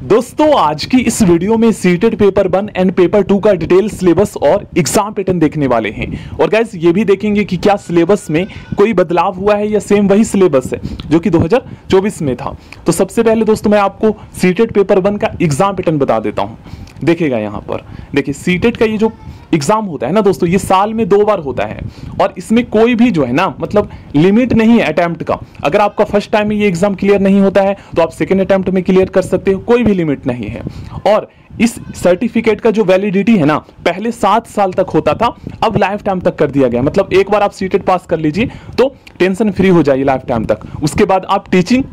दोस्तों आज की इस वीडियो में सीटेट पेपर 1 एंड पेपर 2 का डिटेल सिलेबस और एग्जाम पैटर्न देखने वाले हैं। और गाइस ये भी देखेंगे कि क्या सिलेबस में कोई बदलाव हुआ है या सेम वही सिलेबस है जो कि 2024 में था। तो सबसे पहले दोस्तों मैं आपको सीटेट पेपर 1 का एग्जाम पैटर्न बता देता हूं। देखिएगा यहां पर, देखिए सीटेट का ये जो एग्जाम होता है ना दोस्तों, ये साल में 2 बार होता है और इसमें कोई भी जो है ना मतलब लिमिट नहीं है अटेम्प्ट का। अगर आपका फर्स्ट टाइम में ये एग्जाम क्लियर नहीं होता है तो आप सेकेंड अटेम्प्ट में क्लियर कर सकते हो, कोई भी लिमिट नहीं है। और इस सर्टिफिकेट का जो वैलिडिटी है ना, पहले 7 साल तक होता था, अब लाइफ टाइम तक कर दिया गया। मतलब एक बार आप सीटेट पास कर लीजिए तो टेंशन फ्री हो जाइए लाइफ टाइम तक। उसके बाद आप टीचिंग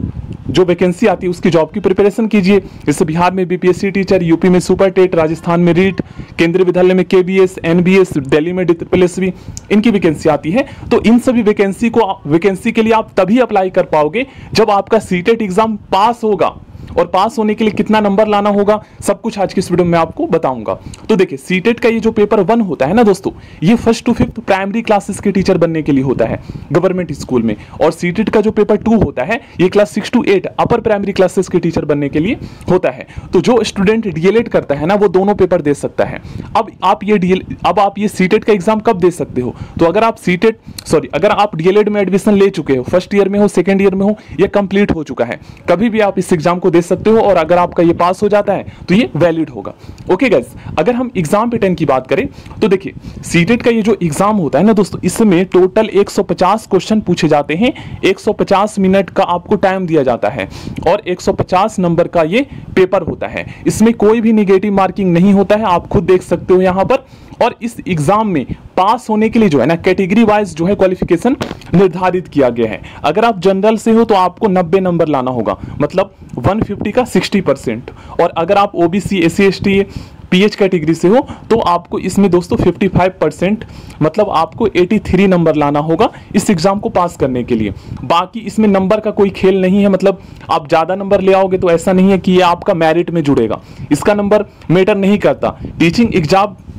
जो वैकेंसी आती है उसकी जॉब की प्रिपरेशन कीजिए। जैसे बिहार में बीपीएससी टीचर, यूपी में सुपर टेट, राजस्थान में रीट, केंद्रीय विद्यालय में केबीएस, एनबीएस, दिल्ली में डीपीएससी, इनकी वैकेंसी आती है। तो इन सभी वैकेंसी के लिए आप तभी अप्लाई कर पाओगे जब आपका सीटेट एग्जाम पास होगा। और पास होने के लिए कितना नंबर लाना होगा सब कुछ आज की इस वीडियो में आपको बताऊंगा। तो देखिए सीटेट का ये जो पेपर 1 होता है ना दोस्तों, ये 1st to 5th primary classes के टीचर बनने के लिए होता है गवर्नमेंट स्कूल में। और सीटेट का जो पेपर 2 होता है ये class 6 to 8 upper primary classes के टीचर बनने के लिए होता है। तो जो स्टूडेंट डीएलएड करता है ना वो दोनों पेपर दे सकता है। अब आप ये सीटेट का एग्जाम कब दे सकते हो? तो अगर आप डीएलएड में एडमिशन ले चुके हो, फर्स्ट ईयर में हो, सेकेंड ईयर में हो, ये कंप्लीट हो चुका है, कभी भी आप इस एग्जाम को दे सकते हो। और अगर आपका ये पास हो जाता है तो ये वैलिड होगा। ओके गाइस, अगर हम एग्जाम पैटर्न की बात करें तो देखिए सीटेट का ये जो एग्जाम होता है ना दोस्तों, इसमें टोटल 150 क्वेश्चन पूछे जाते हैं। 150 मिनट का आपको टाइम दिया जाता है और 150 नंबर का ये पेपर होता है। इसमें कोई भी निगेटिव मार्किंग नहीं होता है, आप खुद देख सकते हो यहां पर। और इस एग्जाम में पास होने के लिए जो है ना कैटेगरी वाइज जो है क्वालिफिकेशन निर्धारित किया गया है। अगर आप जनरल से हो तो आपको 90 नंबर लाना होगा, मतलब 150 का 60%। और अगर आप OBC, SC, ST, pH category से हो तो आपको इसमें दोस्तों 55%, मतलब आपको 83 नंबर लाना होगा इस एग्जाम को पास करने के लिए। बाकी इसमें नंबर का कोई खेल नहीं है, मतलब आप ज्यादा नंबर ले आओगे तो ऐसा नहीं है कि ये आपका मेरिट में जुड़ेगा, इसका नंबर मैटर नहीं करता। टीचिंग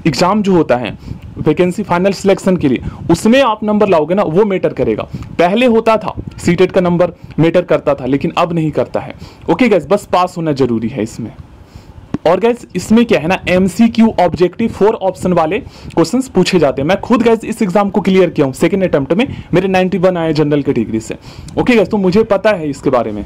एग्जाम जो होता है वैकेंसी फाइनल सिलेक्शन के लिए, उसमें आप नंबर लाओगे ना वो मैटर करेगा। पहले होता था सीटेट का नंबर मैटर करता था, लेकिन अब नहीं करता है। ओके गाइस, बस पास होना जरूरी है इसमें। और गाइस इसमें क्या है ना, एमसीक्यू ऑब्जेक्टिव 4 ऑप्शन वाले क्वेश्चंस पूछे जाते हैं। मैं खुद गाइस इस एग्जाम को क्लियर किया हूं, सेकंड अटेम्प्ट में मेरे 91 आए जनरल कैटेगरी से। ओके गाइस, तो मुझे पता है इसके बारे में।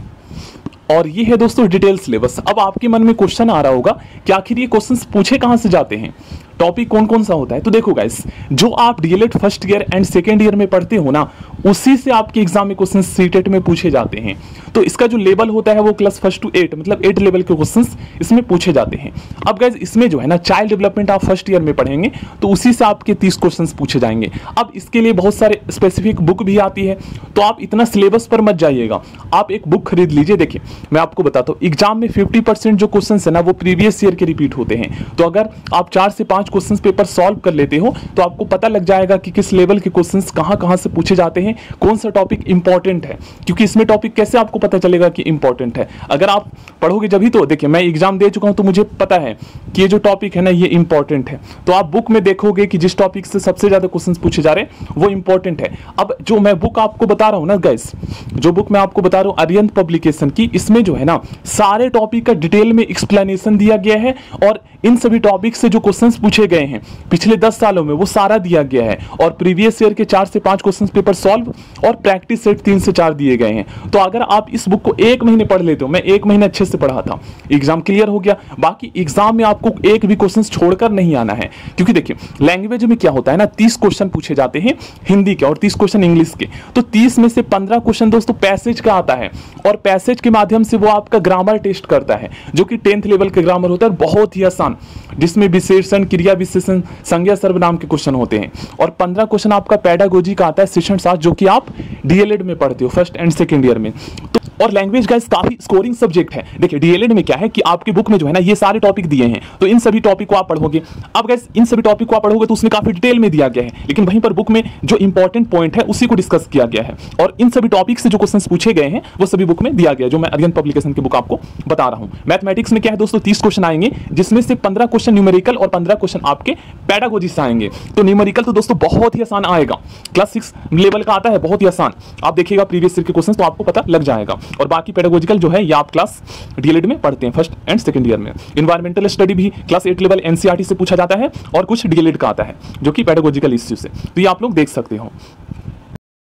और ये है दोस्तों डिटेल सिलेबस। अब आपके मन में क्वेश्चन आ रहा होगा कि आखिर ये क्वेश्चंस पूछे कहां से जाते हैं, टॉपिक कौन कौन सा होता है? तो देखो गाइस, जो आप DElEd first year and second year में पढ़ते हो ना, उसी से आपके एग्जाम में क्वेश्चंस सीटेट में पूछे जाते हैं। तो इसका जो लेवल होता है वो क्लास 1 to 8, मतलब 8 लेवल के क्वेश्चंस इसमें पूछे जाते हैं। अब गाइस इसमें जो है ना चाइल्ड डेवलपमेंट आप फर्स्ट ईयर में पढ़ेंगे तो उसी से आपके 30 क्वेश्चंस पूछे जाएंगे। अब इसके लिए बहुत सारे स्पेसिफिक बुक भी आती है, तो आप इतना सिलेबस पर मत जाइएगा, आप एक बुक खरीद लीजिए। देखिए मैं आपको बताता हूँ, एग्जाम में 50% जो क्वेश्चन है ना वो प्रीवियस ईयर के रिपीट होते हैं। तो अगर आप 4 से 5 क्वेश्चन पेपर सॉल्व कर लेते हो तो आपको पता लग जाएगा कि किस लेवल के क्वेश्चंस कहां से पूछे जाते हैं, कौन सा टॉपिक इंपॉर्टेंट है। क्योंकि इसमें टॉपिक कैसे आपको पता चलेगा कि इंपॉर्टेंट है? अगर आप पढ़ोगे जब ही तो। देखिए मैं एग्जाम दे चुका हूं तो मुझे पता है कि ये जो टॉपिक है ना ये इंपॉर्टेंट है। तो आप बुक में देखोगे कि जिस टॉपिक से सबसे ज्यादा क्वेश्चंस पूछे जा रहे हैं वो इंपॉर्टेंट है। अब जो मैं बुक आपको बता रहा हूं ना गाइस, जो बुक मैं आपको बता रहा हूं अरिहंत पब्लिकेशन की, इसमें जो है ना सारे टॉपिक का डिटेल में एक्सप्लेनेशन दिया गया है। और इन सभी टॉपिक से जो क्वेश्चंस पूछे गए हैं पिछले 10 सालों में वो सारा दिया गया है। और प्रीवियस ईयर के 4 से 5 क्वेश्चन पेपर सॉल्व और प्रैक्टिस सेट 3 से 4 दिए गए हैं। तो अगर आप इस बुक को 1 महीने पढ़ लेते हो, मैं 1 महीने अच्छे से पढ़ा था, एग्जाम क्लियर हो गया। बाकी एग्जाम में आपको एक भी क्वेश्चन छोड़कर नहीं आना है। क्योंकि देखिए लैंग्वेज में क्या होता है ना, 30 क्वेश्चन पूछे जाते हैं हिंदी के और 30 क्वेश्चन इंग्लिश के। तो 30 में से 15 क्वेश्चन दोस्तों पैसेज का आता है और पैसेज के माध्यम से वो आपका ग्रामर टेस्ट करता है, जो कि 10th लेवल के ग्रामर होता है, बहुत ही आसान, जिसमें विशेषण, क्रिया विशेषण, संज्ञा सर्वनाम के क्वेश्चन होते हैं। और 15 क्वेश्चन आपका पेडागोजी का आता है, शिक्षण शास्त्र, जो कि आप डीएलएड में पढ़ते हो फर्स्ट एंड सेकेंड ईयर में। तो और लैंग्वेज गाइस काफी स्कोरिंग सब्जेक्ट है। देखिए डीएलएड में क्या है कि आपकी बुक में जो है ना ये सारे टॉपिक दिए हैं, तो इन सभी टॉपिक को आप पढ़ोगे। अब गाइस इन सभी टॉपिक को आप पढ़ोगे तो उसमें काफी डिटेल में दिया गया है, लेकिन वहीं पर बुक में जो इंपॉर्टेंट पॉइंट है उसी को डिस्कस किया गया है। और इन सभी टॉपिक से जो क्वेश्चंस पूछे गए हैं वो सभी बुक में दिया गया है, जो मैं अरिहंत पब्लिकेशन की बुक आपको बता रहा हूं। मैथमेटिक्स में क्या है दोस्तों, 30 क्वेश्चन आएंगे, जिसमें से 15 क्वेश्चन क्वेश्चन न्यूमेरिकल और 15 क्वेश्चन आपके पेडागोजी से आएंगे। तो न्यूमेरिकल तो दोस्तों बहुत ही आसान आएगा, क्लास 6 लेवल का आता है, बहुत ही आसान। आप देखिएगा प्रीवियस ईयर के क्वेश्चन तो आपको पता लग जाएगा। और बाकी पेडागोजिकल जो है ये आप क्लास डीएलएड में पढ़ते हैं, फर्स्ट एंड सेकंड ईयर में। इन्वायरमेंटल स्टडी भी क्लास 8 लेवल एनसीईआरटी से पूछा जाता है और कुछ डीएलएड का आता है जो कि पेडागोजिकल इश्यू से, तो ये आप लोग देख सकते हो।